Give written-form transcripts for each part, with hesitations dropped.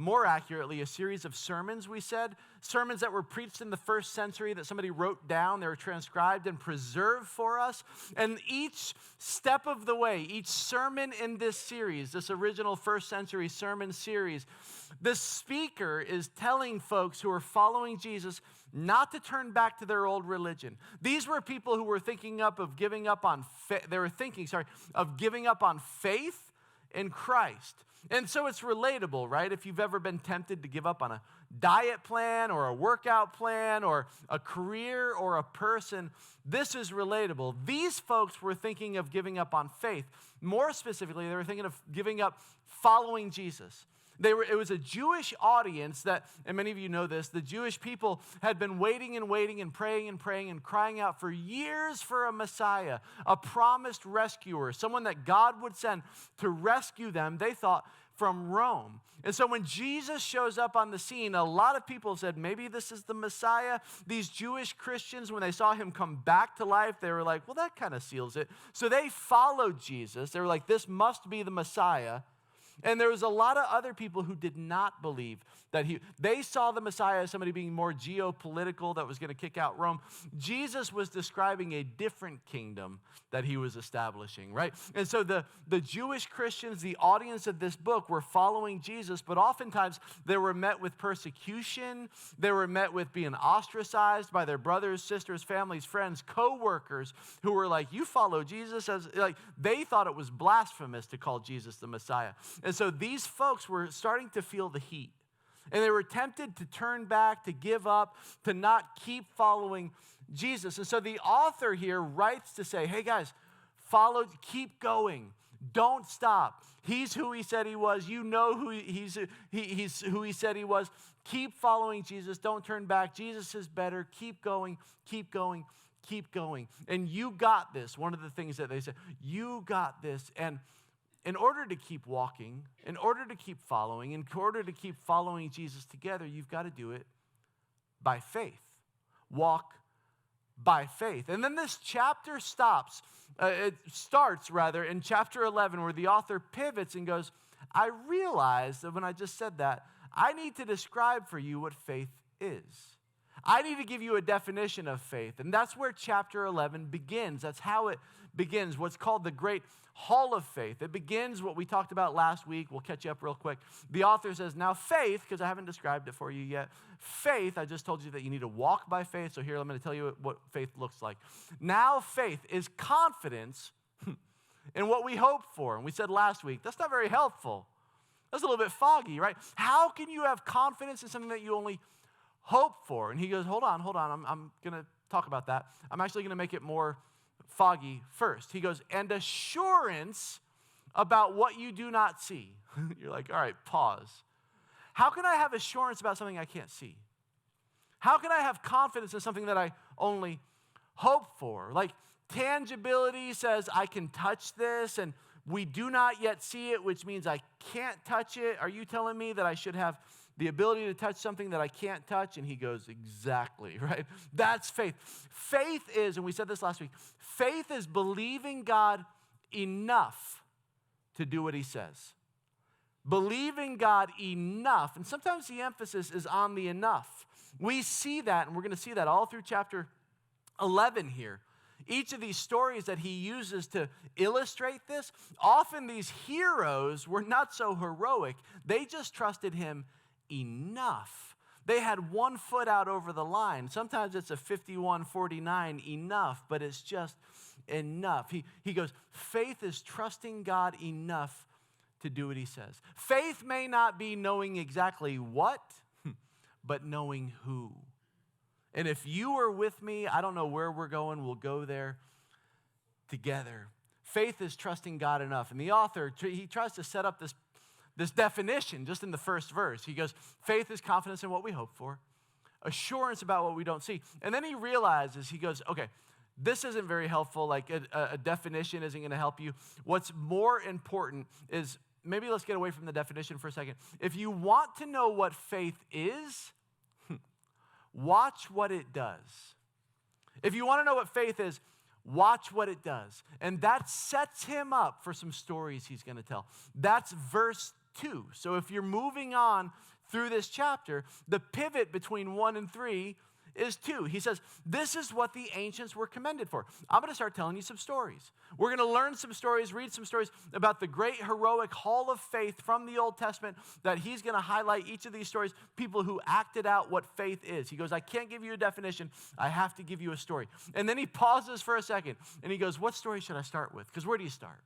more accurately, a series of sermons, we said. Sermons that were preached in the first century that somebody wrote down. They were transcribed and preserved for us. And each step of the way, each sermon in this series, this original first century sermon series, the speaker is telling folks who are following Jesus not to turn back to their old religion. These were people who were thinking of giving up on faith in Christ. And so it's relatable, right? If you've ever been tempted to give up on a diet plan or a workout plan or a career or a person, this is relatable. These folks were thinking of giving up on faith. More specifically, they were thinking of giving up following Jesus. It was a Jewish audience that, and many of you know this, the Jewish people had been waiting and waiting and praying and crying out for years for a Messiah, a promised rescuer, someone that God would send to rescue them, they thought, from Rome. And so when Jesus shows up on the scene, a lot of people said, maybe this is the Messiah. These Jewish Christians, when they saw him come back to life, they were like, well, that kind of seals it. So they followed Jesus. They were like, this must be the Messiah. And there was a lot of other people who did not believe that they saw the Messiah as somebody being more geopolitical that was going to kick out Rome. Jesus was describing a different kingdom that he was establishing, right? And so the Jewish Christians, the audience of this book, were following Jesus, but oftentimes they were met with persecution. They were met with being ostracized by their brothers, sisters, families, friends, co-workers who were like, you follow Jesus as, like, they thought it was blasphemous to call Jesus the Messiah. And so these folks were starting to feel the heat. And they were tempted to turn back, to give up, to not keep following Jesus. And so the author here writes to say, hey guys, keep going. Don't stop. He's who he said he was. You know who he's who he said he was. Keep following Jesus. Don't turn back. Jesus is better. Keep going, keep going, keep going. And you got this. One of the things that they said, you got this. And in order to keep walking, in order to keep following, in order to keep following Jesus together, you've got to do it by faith. Walk by faith. And then this chapter starts in chapter 11 where the author pivots and goes, I realize that when I just said that, I need to describe for you what faith is. I need to give you a definition of faith. And that's where chapter 11 begins. That's how it begins, what's called the Great Hall of Faith. It begins what we talked about last week. We'll catch you up real quick. The author says, now faith, because I haven't described it for you yet, faith, I just told you that you need to walk by faith. So here, I'm going to tell you what faith looks like. Now faith is confidence in what we hope for. And we said last week, that's not very helpful. That's a little bit foggy, right? How can you have confidence in something that you only hope for? And he goes, hold on. I'm going to talk about that. I'm actually going to make it more foggy first. He goes, and assurance about what you do not see. You're like, all right, pause. How can I have assurance about something I can't see? How can I have confidence in something that I only hope for? Like tangibility says I can touch this, and we do not yet see it, which means I can't touch it. Are you telling me that I should have the ability to touch something that I can't touch? And he goes, exactly, right? That's faith. Faith is, and we said this last week, faith is believing God enough to do what he says. Believing God enough. And sometimes the emphasis is on the enough. We see that, and we're going to see that all through chapter 11 here. Each of these stories that he uses to illustrate this, often these heroes were not so heroic. They just trusted him enough. They had one foot out over the line. Sometimes it's a 51-49 enough, but it's just enough. He goes, faith is trusting God enough to do what he says. Faith may not be knowing exactly what, but knowing who. And if you are with me, I don't know where we're going, we'll go there together. Faith is trusting God enough. And the author, he tries to set up this definition just in the first verse. He goes, faith is confidence in what we hope for, assurance about what we don't see. And then he realizes, he goes, okay, this isn't very helpful. Like a definition isn't going to help you. What's more important is, maybe let's get away from the definition for a second. If you want to know what faith is, watch what it does. If you want to know what faith is, watch what it does. And that sets him up for some stories he's going to tell. That's verse 2. So if you're moving on through this chapter, the pivot between 1 and 3 is 2. He says, this is what the ancients were commended for. I'm going to start telling you some stories. We're going to learn some stories, read some stories about the great heroic hall of faith from the Old Testament that he's going to highlight each of these stories, people who acted out what faith is. He goes, I can't give you a definition. I have to give you a story. And then he pauses for a second and he goes, what story should I start with? Because where do you start?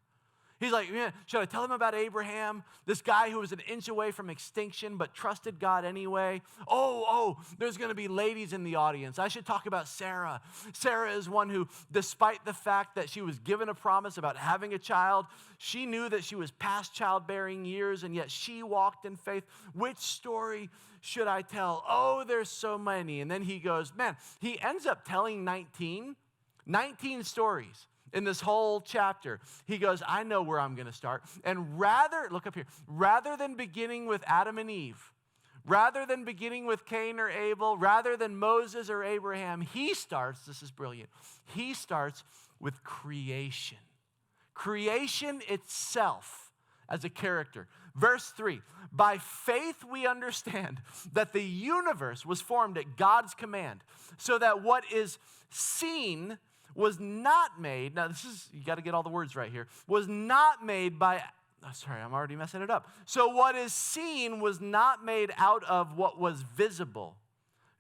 He's like, yeah, should I tell him about Abraham, this guy who was an inch away from extinction but trusted God anyway? Oh, there's going to be ladies in the audience. I should talk about Sarah. Sarah is one who, despite the fact that she was given a promise about having a child, she knew that she was past childbearing years, and yet she walked in faith. Which story should I tell? Oh, there's so many. And then he goes, man, he ends up telling 19 stories. In this whole chapter, he goes, I know where I'm going to start. And look up here, rather than beginning with Adam and Eve, rather than beginning with Cain or Abel, rather than Moses or Abraham, he starts, this is brilliant, he starts with creation. Creation itself as a character. Verse 3, by faith we understand that the universe was formed at God's command, so that what is seen was not made, now you got to get all the words right here, was not made by, I'm already messing it up. So what is seen was not made out of what was visible.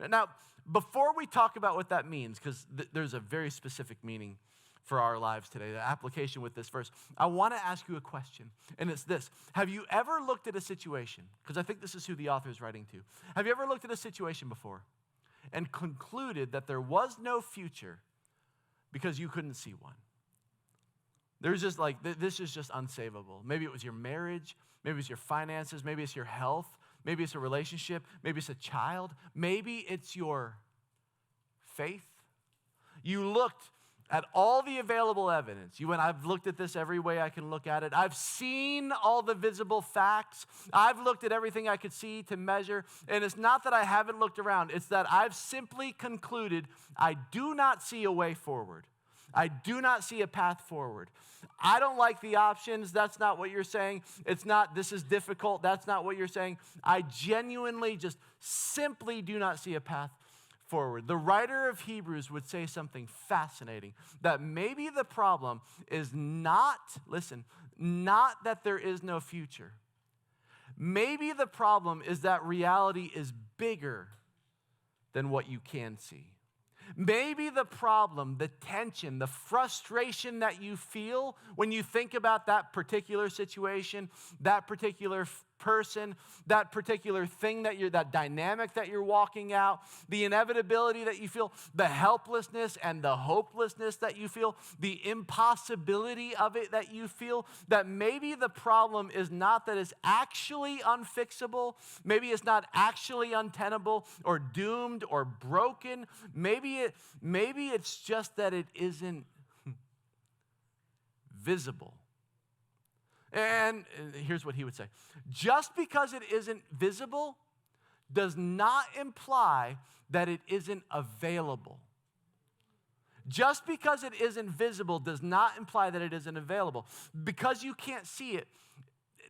Now, before we talk about what that means, because there's a very specific meaning for our lives today, the application with this verse, I want to ask you a question, and it's this. Have you ever looked at a situation, because I think this is who the author is writing to, have you ever looked at a situation before and concluded that there was no future because you couldn't see one? There's just like, this is just unsavable. Maybe it was your marriage, maybe it was your finances, maybe it's your health, maybe it's a relationship, maybe it's a child, maybe it's your faith. You looked at all the available evidence. You went, I've looked at this every way I can look at it. I've seen all the visible facts. I've looked at everything I could see to measure. And it's not that I haven't looked around. It's that I've simply concluded I do not see a way forward. I do not see a path forward. I don't like the options. That's not what you're saying. It's not, this is difficult. That's not what you're saying. I genuinely just simply do not see a path forward. The writer of Hebrews would say something fascinating, that maybe the problem is not that there is no future. Maybe the problem is that reality is bigger than what you can see. Maybe the problem, the tension, the frustration that you feel when you think about that particular situation, that particular person, that particular thing that dynamic that you're walking out, the inevitability that you feel, the helplessness and the hopelessness that you feel, the impossibility of it that you feel, that maybe the problem is not that it's actually unfixable, maybe it's not actually untenable or doomed or broken, maybe it's just that it isn't visible. And here's what he would say. Just because it isn't visible does not imply that it isn't available. Just because it isn't visible does not imply that it isn't available. Because you can't see it,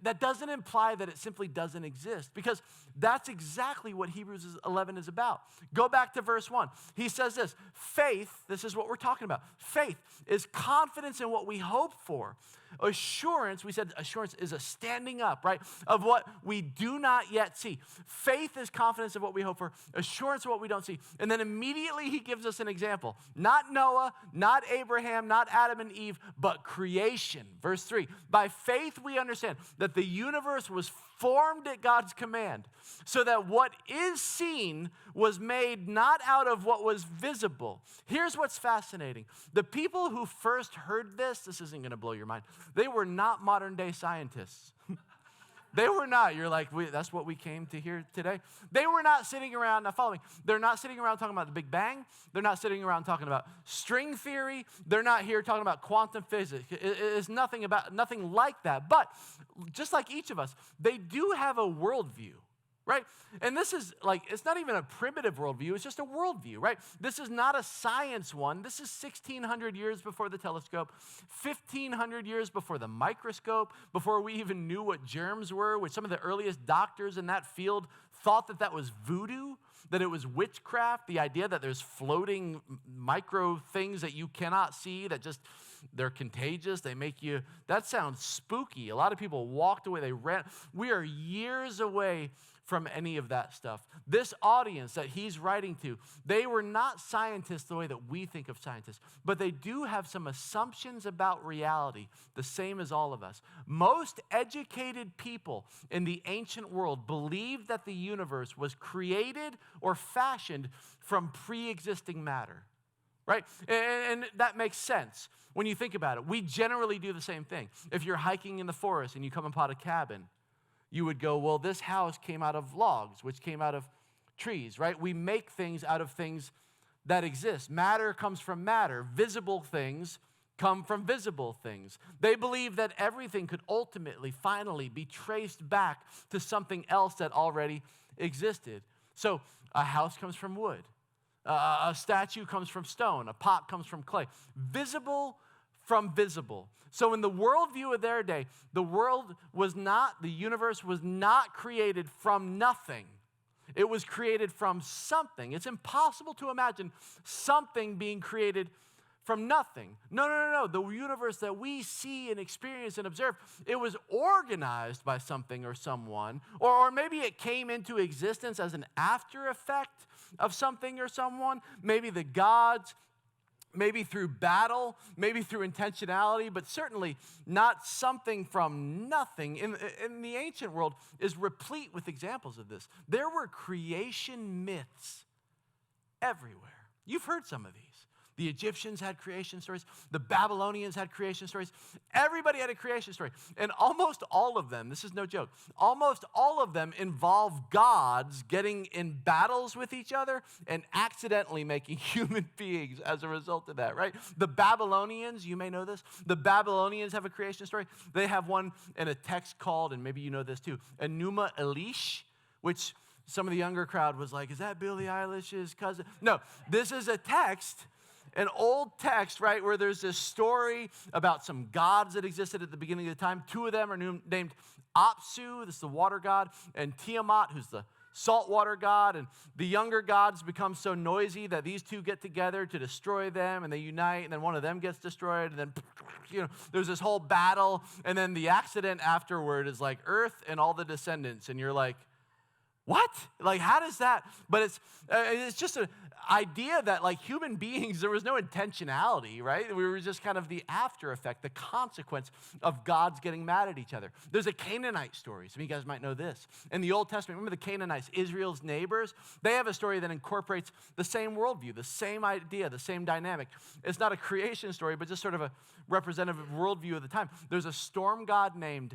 that doesn't imply that it simply doesn't exist, because that's exactly what Hebrews 11 is about. Go back to verse 1. He says this, faith, this is what we're talking about. Faith is confidence in what we hope for. Assurance, we said assurance is a standing up, right, of what we do not yet see. Faith is confidence of what we hope for, assurance of what we don't see. And then immediately he gives us an example. Not Noah, not Abraham, not Adam and Eve, but creation. Verse 3, by faith we understand that the universe was formed at God's command, so that what is seen was made not out of what was visible. Here's what's fascinating. The people who first heard this isn't going to blow your mind, they were not modern day scientists. They were not. You're like, that's what we came to hear today. They were not sitting around, now follow me, they're not sitting around talking about the Big Bang. They're not sitting around talking about string theory. They're not here talking about quantum physics. It's nothing like that. But just like each of us, they do have a worldview. right? And this is like, it's not even a primitive worldview, it's just a worldview, right? This is not a science one. This is 1,600 years before the telescope, 1,500 years before the microscope, before we even knew what germs were, which some of the earliest doctors in that field thought that that was voodoo, that it was witchcraft, the idea that there's floating micro things that you cannot see that just, they're contagious, they make you, that sounds spooky. A lot of people walked away, they ran. We are years away from any of that stuff. This audience that he's writing to, they were not scientists the way that we think of scientists, but they do have some assumptions about reality, the same as all of us. Most educated people in the ancient world believed that the universe was created or fashioned from pre-existing matter, right? And that makes sense when you think about it. We generally do the same thing. If you're hiking in the forest and you come upon a cabin, you would go, well, this house came out of logs, which came out of trees, right? We make things out of things that exist. Matter comes from matter. Visible things come from visible things. They believe that everything could ultimately, finally be traced back to something else that already existed. So a house comes from wood. A statue comes from stone. A pot comes from clay. Visible from visible. So in the worldview of their day, the universe was not created from nothing. It was created from something. It's impossible to imagine something being created from nothing. No. The universe that we see and experience and observe, it was organized by something or someone, or maybe it came into existence as an after effect of something or someone. Maybe the gods, maybe through battle, maybe through intentionality, but certainly not something from nothing. In the ancient world is replete with examples of this. There were creation myths everywhere. You've heard some of these. The Egyptians had creation stories. The Babylonians had creation stories. Everybody had a creation story. And almost all of them, this is no joke, almost all of them involve gods getting in battles with each other and accidentally making human beings as a result of that, right? The Babylonians, you may know this, the Babylonians have a creation story. They have one in a text called, and maybe you know this too, Enuma Elish, which some of the younger crowd was like, is that Billie Eilish's cousin? No, this is a text, an old text, right, where there's this story about some gods that existed at the beginning of the time. Two of them are named Apsu, this is the water god, and Tiamat, who's the saltwater god. And the younger gods become so noisy that these two get together to destroy them, and they unite, and then one of them gets destroyed, and then there's this whole battle, and then the accident afterward is like Earth and all the descendants, and you're like, what? Like, how does that? But it's just an idea that, like, human beings, there was no intentionality, right? We were just kind of the after effect, the consequence of gods getting mad at each other. There's a Canaanite story. Some of you guys might know this. In the Old Testament, remember the Canaanites, Israel's neighbors? They have a story that incorporates the same worldview, the same idea, the same dynamic. It's not a creation story, but just sort of a representative worldview of the time. There's a storm god named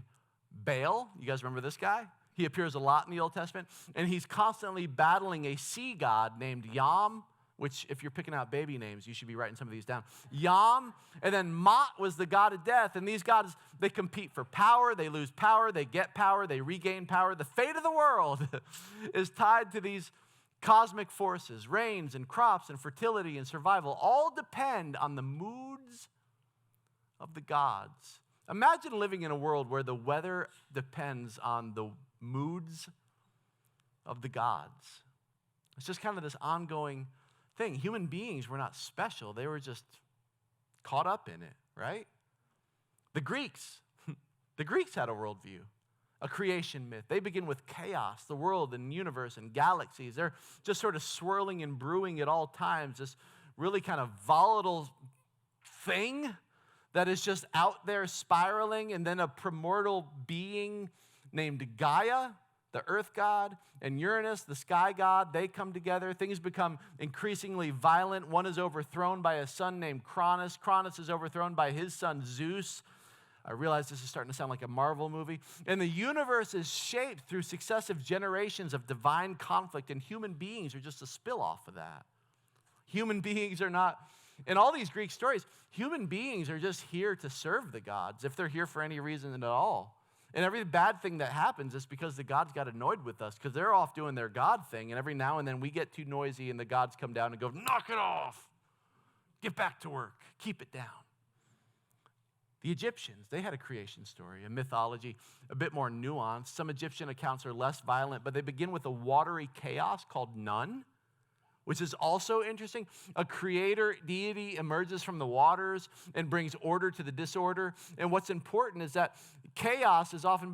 Baal. You guys remember this guy? He appears a lot in the Old Testament, and he's constantly battling a sea god named Yam, which if you're picking out baby names, you should be writing some of these down. Yam, and then Mot was the god of death, and these gods, they compete for power, they lose power, they get power, they regain power. The fate of the world is tied to these cosmic forces. Rains and crops and fertility and survival all depend on the moods of the gods. Imagine living in a world where the weather depends on the moods of the gods. It's just kind of this ongoing thing. Human beings were not special. They were just caught up in it, right? The Greeks had a worldview, a creation myth. They begin with chaos, the world and universe and galaxies. They're just sort of swirling and brewing at all times, this really kind of volatile thing that is just out there spiraling, and then a primordial being named Gaia, the earth god, and Uranus, the sky god. They come together. Things become increasingly violent. One is overthrown by a son named Cronus. Cronus is overthrown by his son Zeus. I realize this is starting to sound like a Marvel movie. And the universe is shaped through successive generations of divine conflict, and human beings are just a spill-off of that. Human beings are not, in all these Greek stories, human beings are just here to serve the gods, if they're here for any reason at all. And every bad thing that happens is because the gods got annoyed with us because they're off doing their God thing. And every now and then we get too noisy and the gods come down and go, knock it off. Get back to work. Keep it down. The Egyptians, they had a creation story, a mythology, a bit more nuanced. Some Egyptian accounts are less violent, but they begin with a watery chaos called Nun, which is also interesting. A creator deity emerges from the waters and brings order to the disorder. And what's important is that chaos is often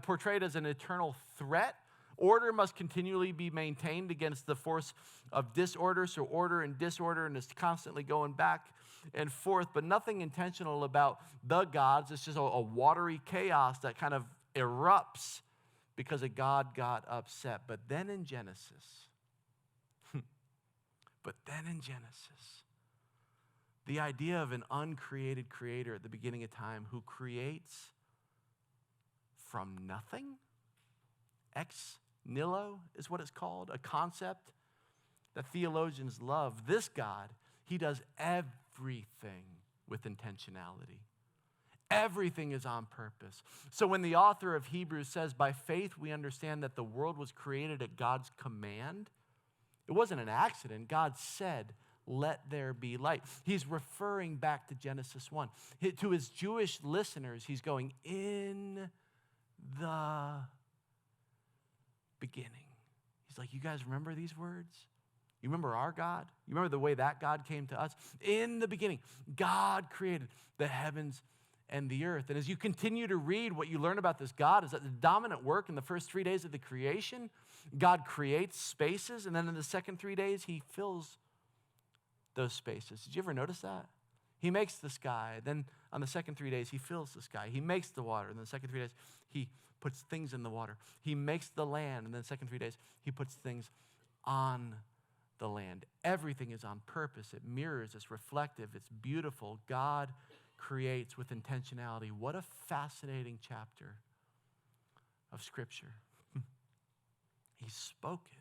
portrayed as an eternal threat. Order must continually be maintained against the force of disorder. So order and disorder, and it's constantly going back and forth, but nothing intentional about the gods. It's just a watery chaos that kind of erupts because a god got upset. But then in Genesis, the idea of an uncreated creator at the beginning of time who creates from nothing, ex nihilo is what it's called, a concept that theologians love. This God, he does everything with intentionality. Everything is on purpose. So when the author of Hebrews says, by faith we understand that the world was created at God's command, it wasn't an accident. God said, let there be light. He's referring back to Genesis 1. To his Jewish listeners, he's going, in the beginning. He's like, you guys remember these words? You remember our God? You remember the way that God came to us? In the beginning, God created the heavens and the earth. And as you continue to read, what you learn about this God is that the dominant work in the first 3 days of the creation, God creates spaces, and then in the second 3 days, he fills those spaces. Did you ever notice that? He makes the sky. Then on the second 3 days, he fills the sky. He makes the water. And then the second 3 days, he puts things in the water. He makes the land. And then the second 3 days, he puts things on the land. Everything is on purpose. It mirrors. It's reflective. It's beautiful. God creates with intentionality. What a fascinating chapter of Scripture. He spoke it.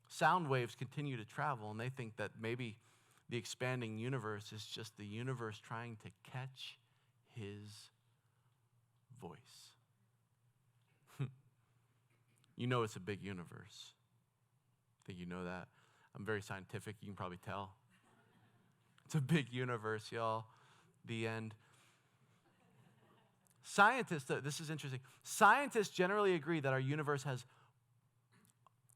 Sound waves continue to travel, and they think that maybe the expanding universe is just the universe trying to catch his voice. You know it's a big universe. I think you know that. I'm very scientific. You can probably tell. It's a big universe, y'all. The end. Scientists, this is interesting. Scientists generally agree that our universe has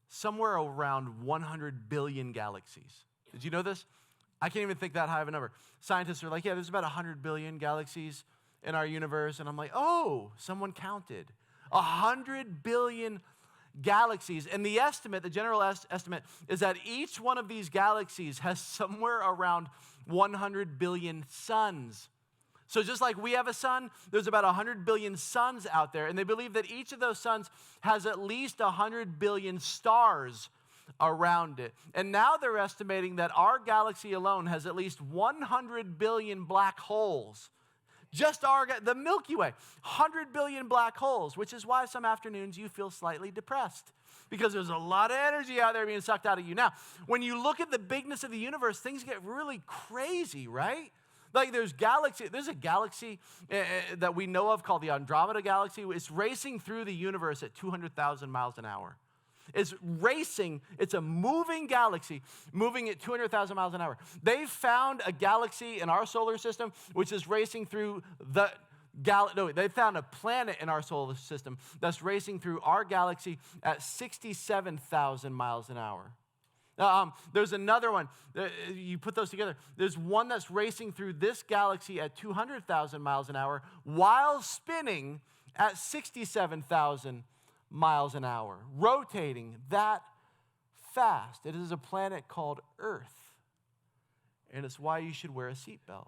somewhere around 100 billion galaxies. Did you know this? I can't even think that high of a number. Scientists are like, yeah, there's about 100 billion galaxies in our universe. And I'm like, oh, someone counted. 100 billion galaxies. And the estimate, the general estimate, is that each one of these galaxies has somewhere around 100 billion suns. So just like we have a sun, there's about 100 billion suns out there. And they believe that each of those suns has at least 100 billion stars around it. And now they're estimating that our galaxy alone has at least 100 billion black holes. Just the Milky Way, 100 billion black holes, which is why some afternoons you feel slightly depressed, because there's a lot of energy out there being sucked out of you. Now, when you look at the bigness of the universe, things get really crazy, right? Like there's a galaxy that we know of called the Andromeda Galaxy. It's racing through the universe at 200,000 miles an hour. It's racing, it's a moving galaxy, moving at 200,000 miles an hour. They found a galaxy in our solar system which is racing through they found a planet in our solar system that's racing through our galaxy at 67,000 miles an hour. There's another one. You put those together. There's one that's racing through this galaxy at 200,000 miles an hour while spinning at 67,000 miles an hour, rotating that fast. It is a planet called Earth, and it's why you should wear a seatbelt.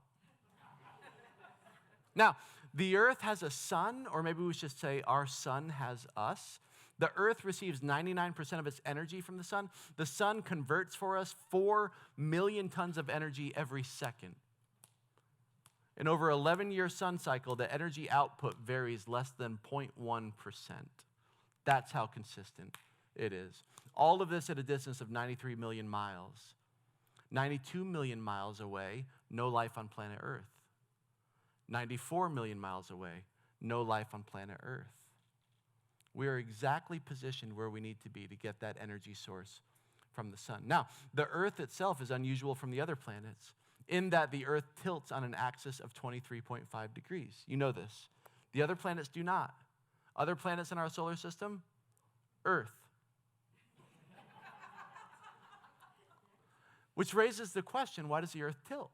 Now, the Earth has a sun, or maybe we should say our sun has us. The Earth receives 99% of its energy from the sun. The sun converts for us 4 million tons of energy every second. In over 11-year sun cycle, the energy output varies less than 0.1%. That's how consistent it is. All of this at a distance of 93 million miles. 92 million miles away, no life on planet Earth. 94 million miles away, no life on planet Earth. We are exactly positioned where we need to be to get that energy source from the sun. Now, the Earth itself is unusual from the other planets in that the Earth tilts on an axis of 23.5 degrees. You know this. The other planets do not. Other planets in our solar system, Earth. Which raises the question, why does the Earth tilt?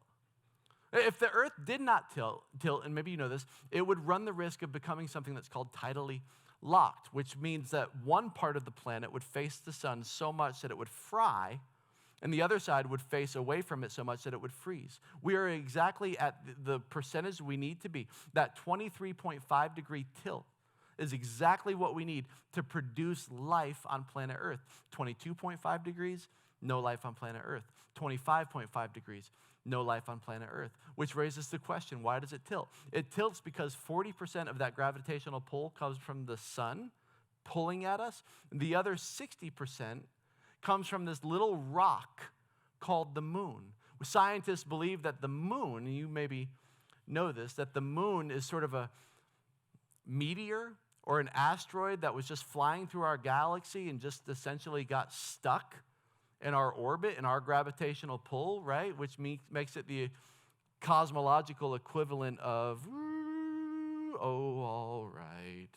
If the Earth did not tilt, and maybe you know this, it would run the risk of becoming something that's called tidally locked, which means that one part of the planet would face the sun so much that it would fry, and the other side would face away from it so much that it would freeze. We are exactly at the percentage we need to be. That 23.5 degree tilt is exactly what we need to produce life on planet Earth. 22.5 degrees, no life on planet Earth. 25.5 degrees, no life on planet Earth, which raises the question, why does it tilt? It tilts because 40% of that gravitational pull comes from the sun pulling at us. The other 60% comes from this little rock called the moon. Scientists believe that the moon, and you maybe know this, that the moon is sort of a meteor or an asteroid that was just flying through our galaxy and just essentially got stuck in our orbit, in our gravitational pull, right? Which makes it the cosmological equivalent of, oh, all right.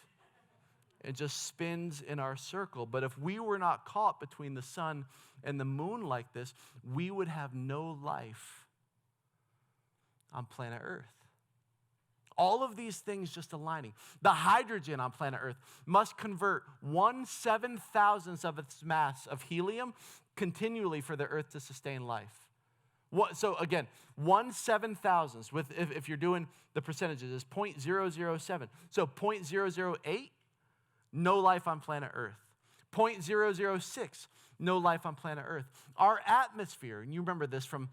It just spins in our circle. But if we were not caught between the sun and the moon like this, we would have no life on planet Earth. All of these things just aligning. The hydrogen on planet Earth must convert 1/7,000th of its mass of helium continually for the Earth to sustain life. So again, 1/7,000th, with if you're doing the percentages, is 0.007. So 0.008, no life on planet Earth. 0.006, no life on planet Earth. Our atmosphere, and you remember this from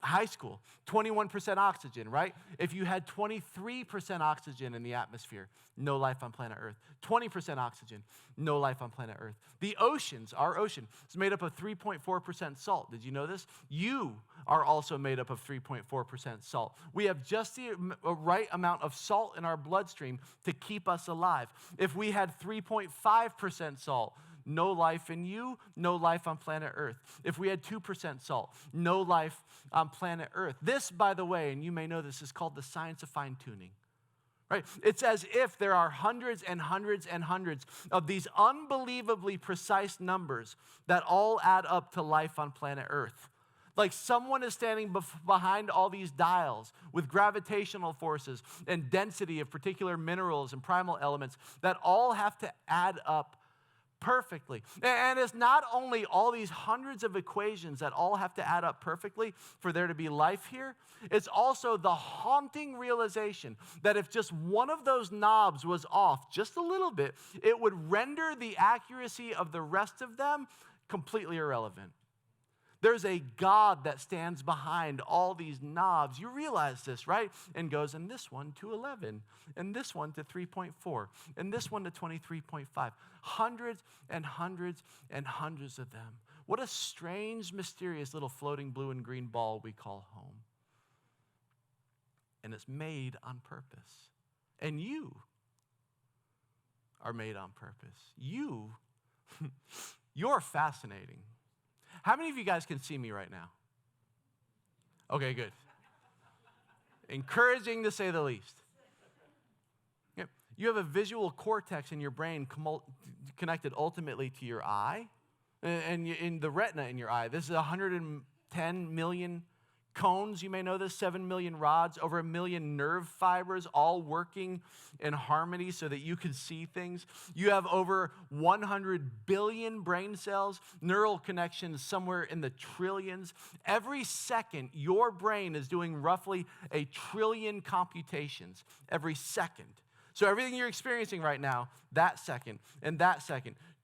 high school, 21% oxygen, right? If you had 23% oxygen in the atmosphere, no life on planet Earth. 20% oxygen, no life on planet Earth. The oceans, our ocean, is made up of 3.4% salt. Did you know this? You are also made up of 3.4% salt. We have just the right amount of salt in our bloodstream to keep us alive. If we had 3.5% salt, no life in you, no life on planet Earth. If we had 2% salt, no life on planet Earth. This, by the way, and you may know this, is called the science of fine-tuning. Right? It's as if there are hundreds and hundreds and hundreds of these unbelievably precise numbers that all add up to life on planet Earth. Like someone is standing behind all these dials with gravitational forces and density of particular minerals and primal elements that all have to add up perfectly. And it's not only all these hundreds of equations that all have to add up perfectly for there to be life here, it's also the haunting realization that if just one of those knobs was off just a little bit, it would render the accuracy of the rest of them completely irrelevant. There's a God that stands behind all these knobs. You realize this, right? And goes, and this one to 11, and this one to 3.4, and this one to 23.5. Hundreds and hundreds and hundreds of them. What a strange, mysterious little floating blue and green ball we call home. And it's made on purpose. And you are made on purpose. You're fascinating. How many of you guys can see me right now? Okay, good. Encouraging to say the least. Yep. You have a visual cortex in your brain connected ultimately to your eye and in the retina in your eye. This is 110 million cones, you may know this, 7 million rods, over 1 million nerve fibers, all working in harmony so that you can see things. You have over 100 billion brain cells, neural connections somewhere in the trillions. Every second, your brain is doing roughly 1 trillion computations every second. So everything you're experiencing right now, that second,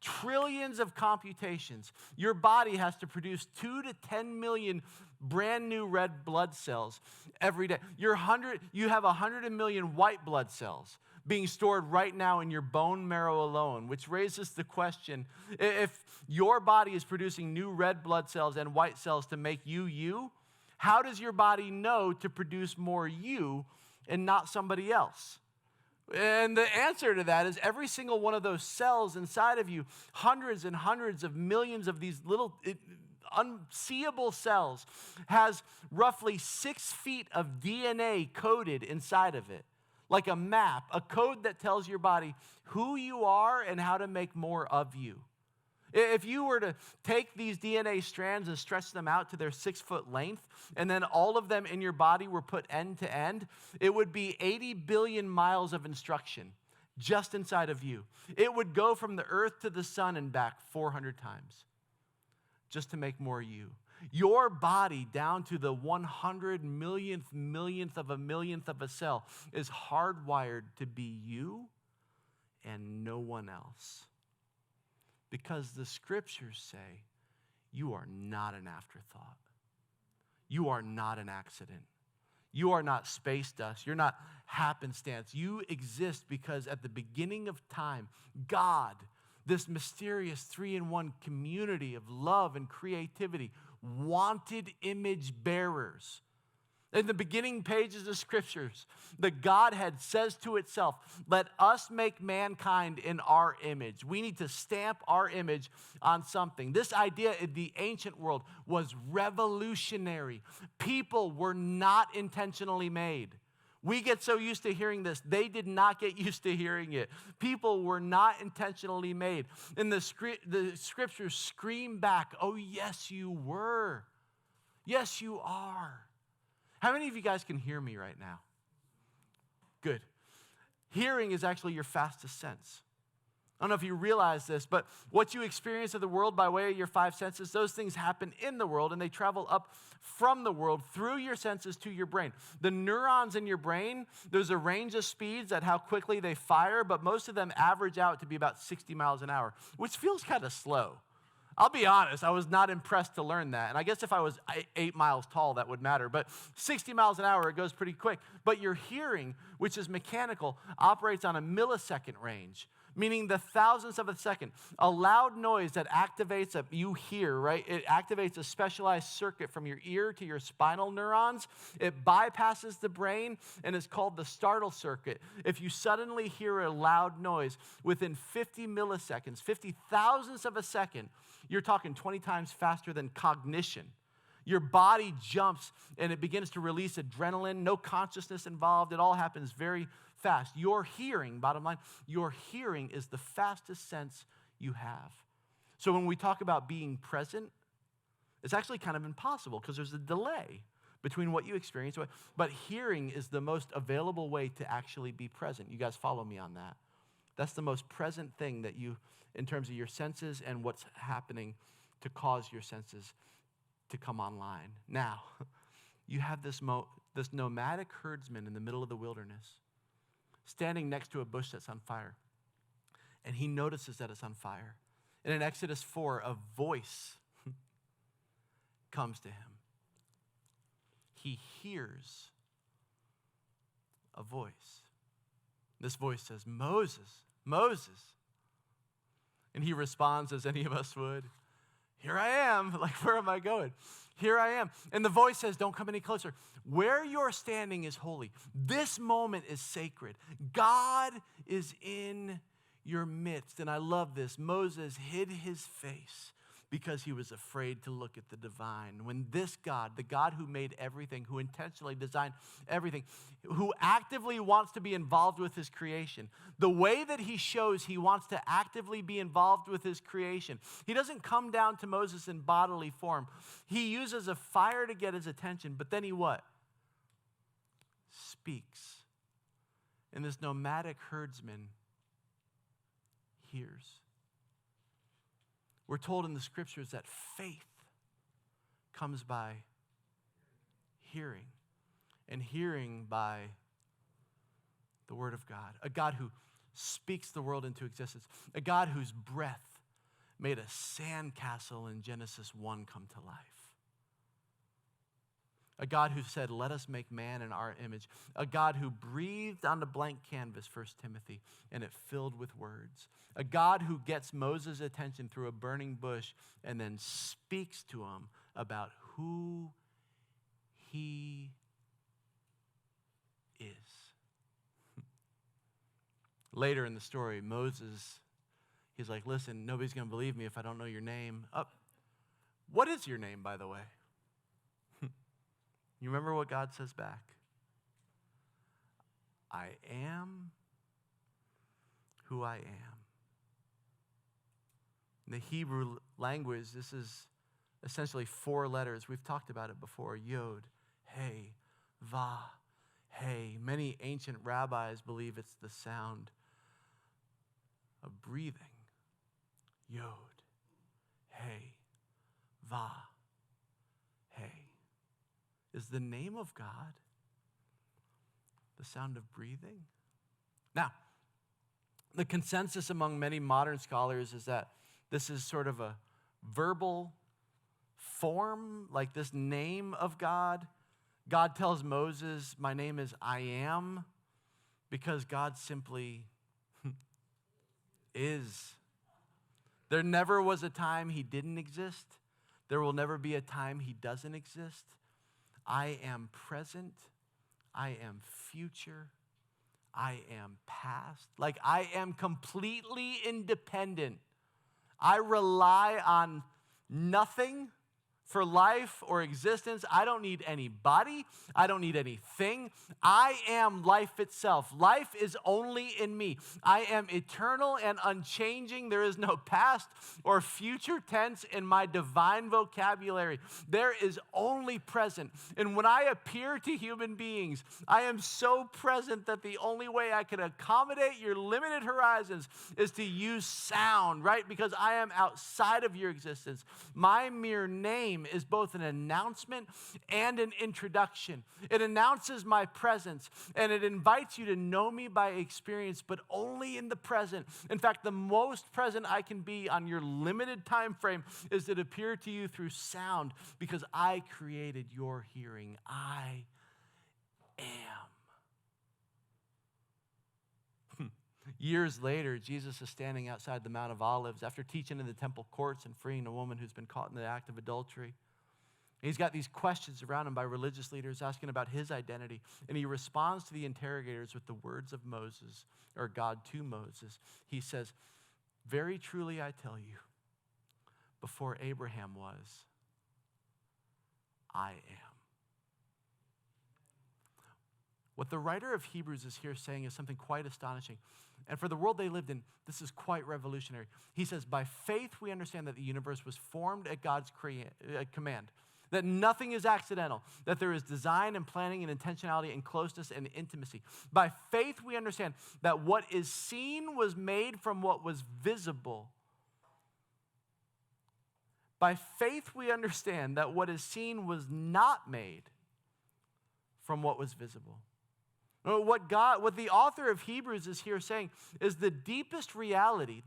trillions of computations. Your body has to produce 2 to 10 million brand new red blood cells every day. You have 100 million white blood cells being stored right now in your bone marrow alone, which raises the question, if your body is producing new red blood cells and white cells to make you, how does your body know to produce more you and not somebody else? And the answer to that is every single one of those cells inside of you, hundreds and hundreds of millions of these little unseeable cells, has roughly 6 feet of DNA coded inside of it. Like a map, a code that tells your body who you are and how to make more of you. If you were to take these DNA strands and stretch them out to their 6-foot length, and then all of them in your body were put end to end, it would be 80 billion miles of instruction just inside of you. It would go from the earth to the sun and back 400 times just to make more of you. Your body, down to the 100 millionth of a cell, is hardwired to be you and no one else. Because the scriptures say you are not an afterthought. You are not an accident. You are not space dust. You're not happenstance. You exist because at the beginning of time, God, this mysterious 3-in-1 community of love and creativity, wanted image bearers. In the beginning pages of scriptures, the Godhead says to itself, let us make mankind in our image. We need to stamp our image on something. This idea in the ancient world was revolutionary. People were not intentionally made. We get so used to hearing this. They did not get used to hearing it. People were not intentionally made. And the scriptures scream back, oh, yes, you were. Yes, you are. How many of you guys can hear me right now? Good. Hearing is actually your fastest sense. I don't know if you realize this, but what you experience of the world by way of your 5 senses, those things happen in the world and they travel up from the world through your senses to your brain. The neurons in your brain, there's a range of speeds at how quickly they fire, but most of them average out to be about 60 miles an hour, which feels kind of slow. I'll be honest, I was not impressed to learn that. And I guess if I was 8 miles tall, that would matter. But 60 miles an hour, it goes pretty quick. But your hearing, which is mechanical, operates on a millisecond range, meaning the thousandths of a second. A loud noise that activates you hear, right? It activates a specialized circuit from your ear to your spinal neurons. It bypasses the brain and is called the startle circuit. If you suddenly hear a loud noise within 50 milliseconds, 50 thousandths of a second, you're talking 20 times faster than cognition. Your body jumps and it begins to release adrenaline, no consciousness involved. It all happens very fast. Your hearing, bottom line, your hearing is the fastest sense you have. So when we talk about being present, it's actually kind of impossible because there's a delay between what you experience. But hearing is the most available way to actually be present. You guys follow me on that? That's the most present thing that you, in terms of your senses and what's happening to cause your senses to come online. Now, you have this nomadic herdsman in the middle of the wilderness, standing next to a bush that's on fire. And he notices that it's on fire. And in Exodus 4, a voice comes to him. He hears a voice. This voice says, Moses, Moses. And he responds as any of us would, here I am. Like, where am I going? Here I am. And the voice says, don't come any closer. Where you're standing is holy. This moment is sacred. God is in your midst. And I love this. Moses hid his face because he was afraid to look at the divine. When this God, the God who made everything, who intentionally designed everything, who actively wants to be involved with his creation, the way that he shows he wants to actively be involved with his creation, he doesn't come down to Moses in bodily form. He uses a fire to get his attention, but then he what? Speaks. And this nomadic herdsman hears. We're told in the scriptures that faith comes by hearing, and hearing by the word of God, a God who speaks the world into existence, a God whose breath made a sandcastle in Genesis 1 come to life. A God who said, let us make man in our image. A God who breathed on the blank canvas, 1 Timothy, and it filled with words. A God who gets Moses' attention through a burning bush and then speaks to him about who he is. Later in the story, Moses, he's like, listen, nobody's going to believe me if I don't know your name. What is your name, by the way? You remember what God says back? I am who I am. In the Hebrew language, this is essentially 4 letters. We've talked about it before. Yod, Hey, Va, Hey. Many ancient rabbis believe it's the sound of breathing. Yod, Hey, Va, Hey. Is the name of God the sound of breathing? Now, the consensus among many modern scholars is that this is sort of a verbal form, like this name of God. God tells Moses, my name is I am, because God simply is. There never was a time he didn't exist. There will never be a time he doesn't exist. I am present. I am future. I am past. Like, I am completely independent. I rely on nothing for life or existence. I don't need anybody. I don't need anything. I am life itself. Life is only in me. I am eternal and unchanging. There is no past or future tense in my divine vocabulary. There is only present. And when I appear to human beings, I am so present that the only way I can accommodate your limited horizons is to use sound, right? Because I am outside of your existence. My mere name is both an announcement and an introduction. It announces my presence, and it invites you to know me by experience, but only in the present. In fact, the most present I can be on your limited time frame is to appear to you through sound, because I created your hearing. I am. Years later, Jesus is standing outside the Mount of Olives after teaching in the temple courts and freeing a woman who's been caught in the act of adultery. He's got these questions around him by religious leaders asking about his identity, and he responds to the interrogators with the words of Moses, or God to Moses. He says, very truly I tell you, before Abraham was, I am. What the writer of Hebrews is here saying is something quite astonishing. And for the world they lived in, this is quite revolutionary. He says, by faith we understand that the universe was formed at God's command, that nothing is accidental, that there is design and planning and intentionality and closeness and intimacy. By faith we understand that what is seen was made from what was visible. By faith we understand that what is seen was not made from what was visible. What the author of Hebrews is here saying is the deepest reality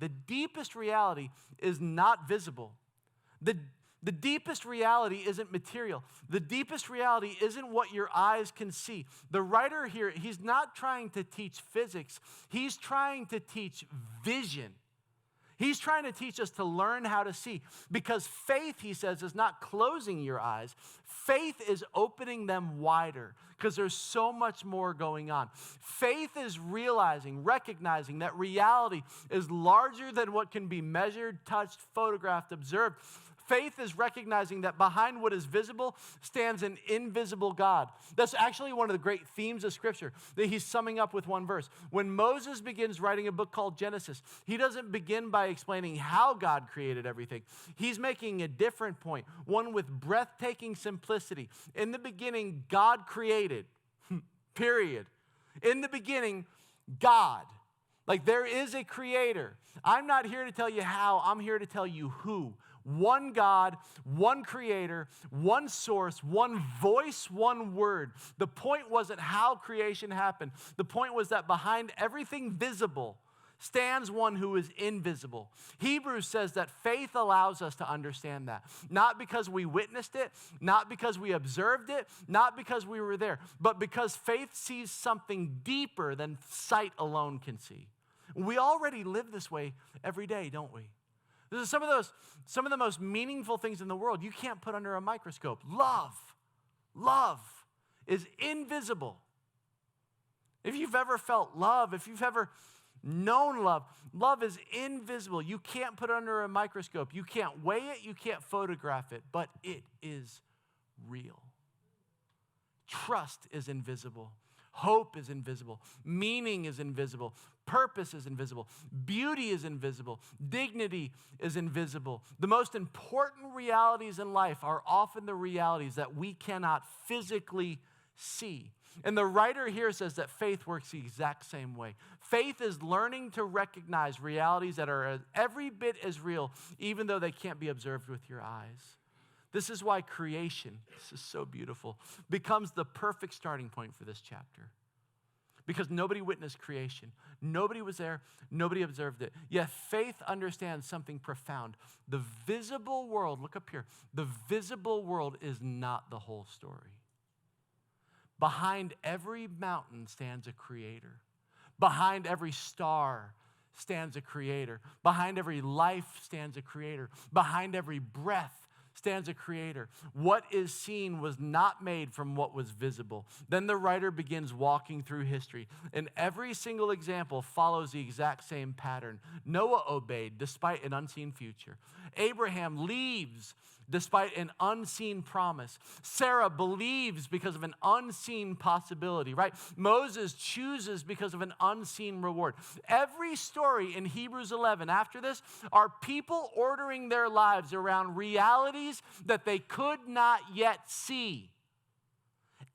is not visible. The deepest reality isn't material. The deepest reality isn't what your eyes can see. The writer here, he's not trying to teach physics. He's trying to teach vision. He's trying to teach us to learn how to see, because faith, he says, is not closing your eyes. Faith is opening them wider, because there's so much more going on. Faith is recognizing that reality is larger than what can be measured, touched, photographed, observed. Faith is recognizing that behind what is visible stands an invisible God. That's actually one of the great themes of Scripture that he's summing up with one verse. When Moses begins writing a book called Genesis, he doesn't begin by explaining how God created everything. He's making a different point, one with breathtaking simplicity. In the beginning, God created, period. In the beginning, God. Like, there is a creator. I'm not here to tell you how, I'm here to tell you who. One God, one creator, one source, one voice, one word. The point wasn't how creation happened. The point was that behind everything visible stands one who is invisible. Hebrews says that faith allows us to understand that. Not because we witnessed it, not because we observed it, not because we were there, but because faith sees something deeper than sight alone can see. We already live this way every day, don't we? This is some of the most meaningful things in the world you can't put under a microscope. Love is invisible. If you've ever felt love, if you've ever known love. Love is invisible. You can't put it under a microscope. You can't weigh it. You can't photograph it, but it is real. Trust is invisible. Hope is invisible. Meaning is invisible. Purpose is invisible. Beauty is invisible. Dignity is invisible. The most important realities in life are often the realities that we cannot physically see. And the writer here says that faith works the exact same way. Faith is learning to recognize realities that are every bit as real, even though they can't be observed with your eyes. This is why creation, this is so beautiful, becomes the perfect starting point for this chapter. Because nobody witnessed creation. Nobody was there. Nobody observed it. Yet faith understands something profound. The visible world, look up here, the visible world is not the whole story. Behind every mountain stands a creator. Behind every star stands a creator. Behind every life stands a creator. Behind every breath stands a creator. What is seen was not made from what was visible. Then the writer begins walking through history, and every single example follows the exact same pattern. Noah obeyed despite an unseen future. Abraham leaves despite an unseen promise. Sarah believes because of an unseen possibility, right? Moses chooses because of an unseen reward. Every story in Hebrews 11 after this are people ordering their lives around realities that they could not yet see.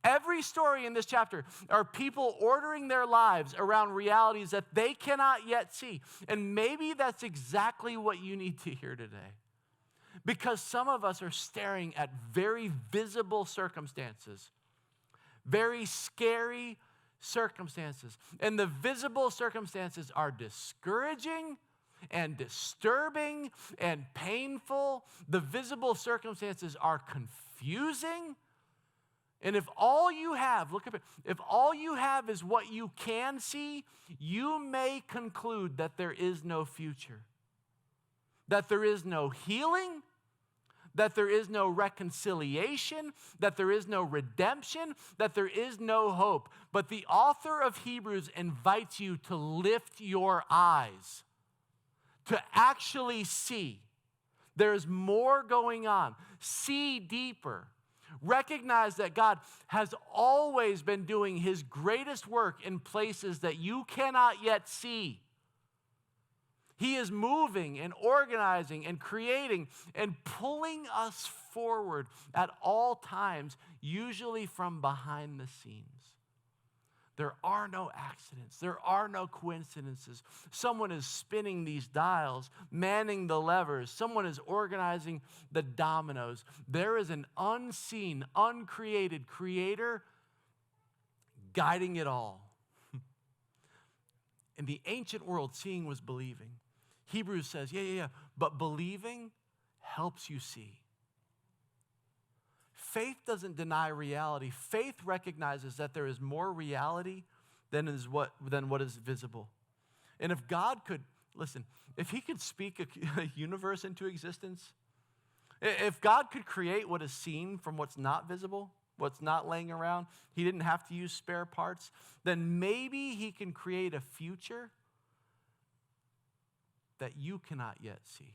Every story in this chapter are people ordering their lives around realities that they cannot yet see. And maybe that's exactly what you need to hear today. Because some of us are staring at very visible circumstances, very scary circumstances. And the visible circumstances are discouraging and disturbing and painful. The visible circumstances are confusing. And if all you have, look at it, if all you have is what you can see, you may conclude that there is no future, that there is no healing, that there is no reconciliation, that there is no redemption, that there is no hope. But the author of Hebrews invites you to lift your eyes, to actually see. There's more going on. See deeper. Recognize that God has always been doing his greatest work in places that you cannot yet see. He is moving and organizing and creating and pulling us forward at all times, usually from behind the scenes. There are no accidents. There are no coincidences. Someone is spinning these dials, manning the levers. Someone is organizing the dominoes. There is an unseen, uncreated creator guiding it all. In the ancient world, seeing was believing. Hebrews says, but believing helps you see. Faith doesn't deny reality. Faith recognizes that there is more reality than what is visible. And if God could, listen, if he could speak a universe into existence, if God could create what is seen from what's not visible, what's not laying around, he didn't have to use spare parts, then maybe he can create a future that you cannot yet see.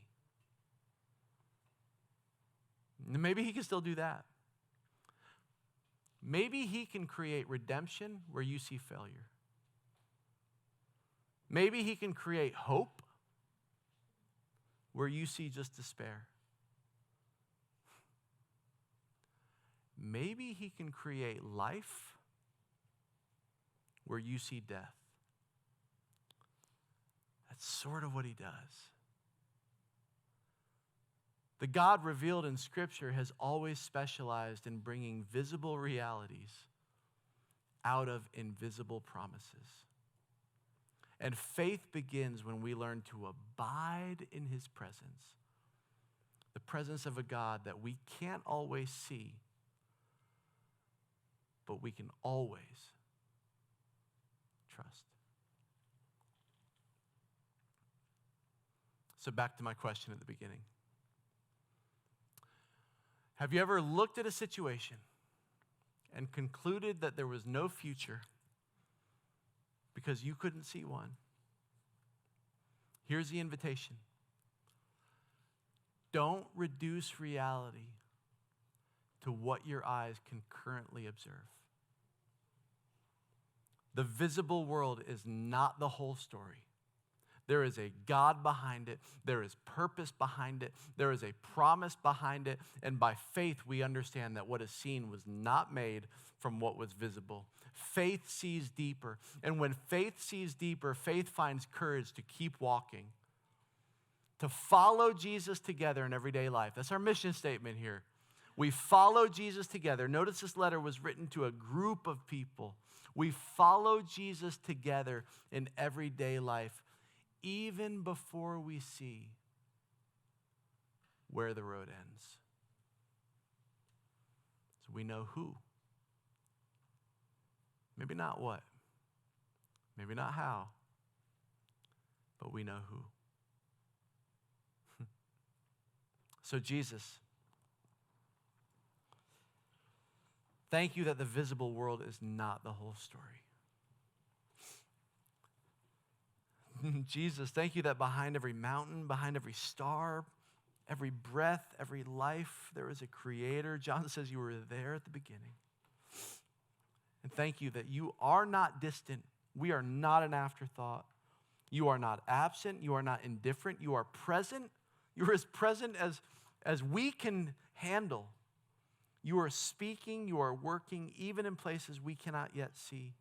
Maybe he can still do that. Maybe he can create redemption where you see failure. Maybe he can create hope where you see just despair. Maybe he can create life where you see death. That's sort of what he does. The God revealed in Scripture has always specialized in bringing visible realities out of invisible promises. And faith begins when we learn to abide in his presence, the presence of a God that we can't always see, but we can always trust. So back to my question at the beginning. Have you ever looked at a situation and concluded that there was no future because you couldn't see one? Here's the invitation. Don't reduce reality to what your eyes can currently observe. The visible world is not the whole story. There is a God behind it. There is purpose behind it. There is a promise behind it. And by faith, we understand that what is seen was not made from what was visible. Faith sees deeper. And when faith sees deeper, faith finds courage to keep walking, to follow Jesus together in everyday life. That's our mission statement here. We follow Jesus together. Notice this letter was written to a group of people. We follow Jesus together in everyday life, even before we see where the road ends. So we know who. Maybe not what. Maybe not how. But we know who. So Jesus, thank you that the visible world is not the whole story. Jesus, thank you that behind every mountain, behind every star, every breath, every life, there is a creator. John says you were there at the beginning. And thank you that you are not distant. We are not an afterthought. You are not absent. You are not indifferent. You are present. You're as present as we can handle. You are speaking. You are working, even in places we cannot yet see.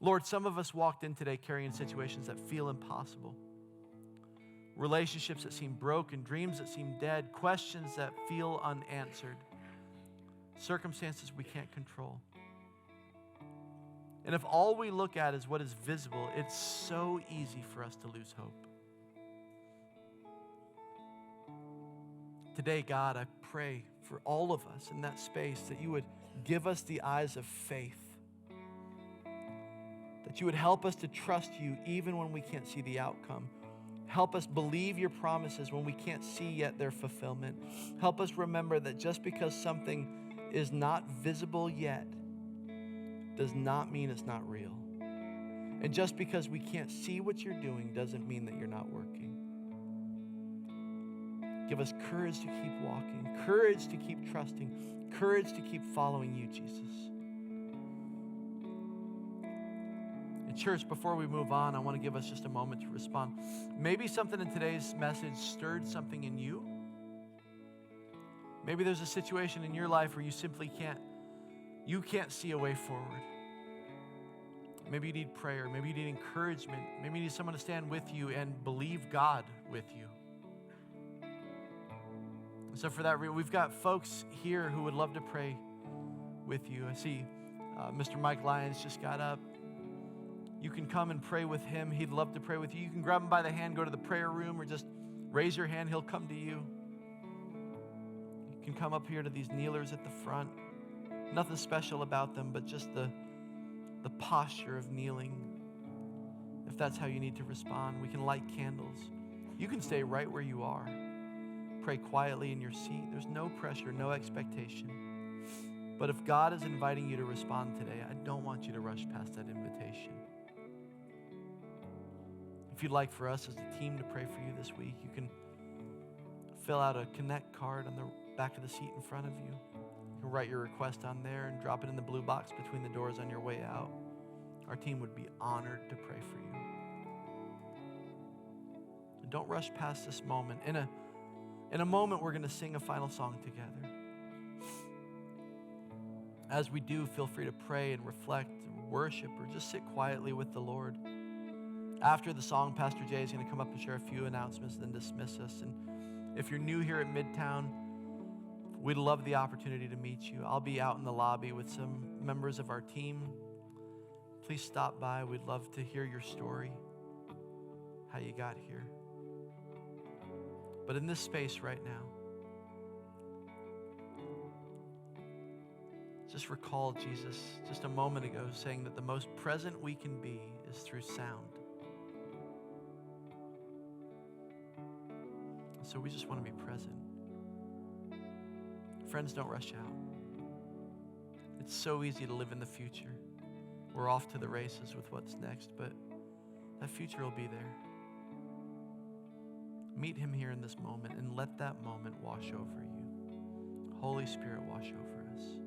Lord, some of us walked in today carrying situations that feel impossible. Relationships that seem broken, dreams that seem dead, questions that feel unanswered, circumstances we can't control. And if all we look at is what is visible, it's so easy for us to lose hope. Today, God, I pray for all of us in that space that you would give us the eyes of faith, that you would help us to trust you even when we can't see the outcome. Help us believe your promises when we can't see yet their fulfillment. Help us remember that just because something is not visible yet does not mean it's not real. And just because we can't see what you're doing doesn't mean that you're not working. Give us courage to keep walking, courage to keep trusting, courage to keep following you, Jesus. And church, before we move on, I want to give us just a moment to respond. Maybe something in today's message stirred something in you. Maybe there's a situation in your life where you simply can't see a way forward. Maybe you need prayer. Maybe you need encouragement. Maybe you need someone to stand with you and believe God with you. So for that reason, we've got folks here who would love to pray with you. I see Mr. Mike Lyons just got up. You can come and pray with him. He'd love to pray with you. You can grab him by the hand, go to the prayer room, or just raise your hand. He'll come to you. You can come up here to these kneelers at the front. Nothing special about them, but just the posture of kneeling. If that's how you need to respond, we can light candles. You can stay right where you are. Pray quietly in your seat. There's no pressure, no expectation. But if God is inviting you to respond today, I don't want you to rush past that invitation. If you'd like for us as a team to pray for you this week, you can fill out a Connect card on the back of the seat in front of you. You can write your request on there and drop it in the blue box between the doors on your way out. Our team would be honored to pray for you. And don't rush past this moment. In a moment, we're going to sing a final song together. As we do, feel free to pray and reflect, and worship, or just sit quietly with the Lord. After the song, Pastor Jay is going to come up and share a few announcements, then dismiss us. And if you're new here at Midtown, we'd love the opportunity to meet you. I'll be out in the lobby with some members of our team. Please stop by. We'd love to hear your story, how you got here. But in this space right now, just recall Jesus just a moment ago saying that the most present we can be is through sound. So we just want to be present. Friends, don't rush out. It's so easy to live in the future. We're off to the races with what's next, but that future will be there. Meet him here in this moment and let that moment wash over you. Holy Spirit, wash over us.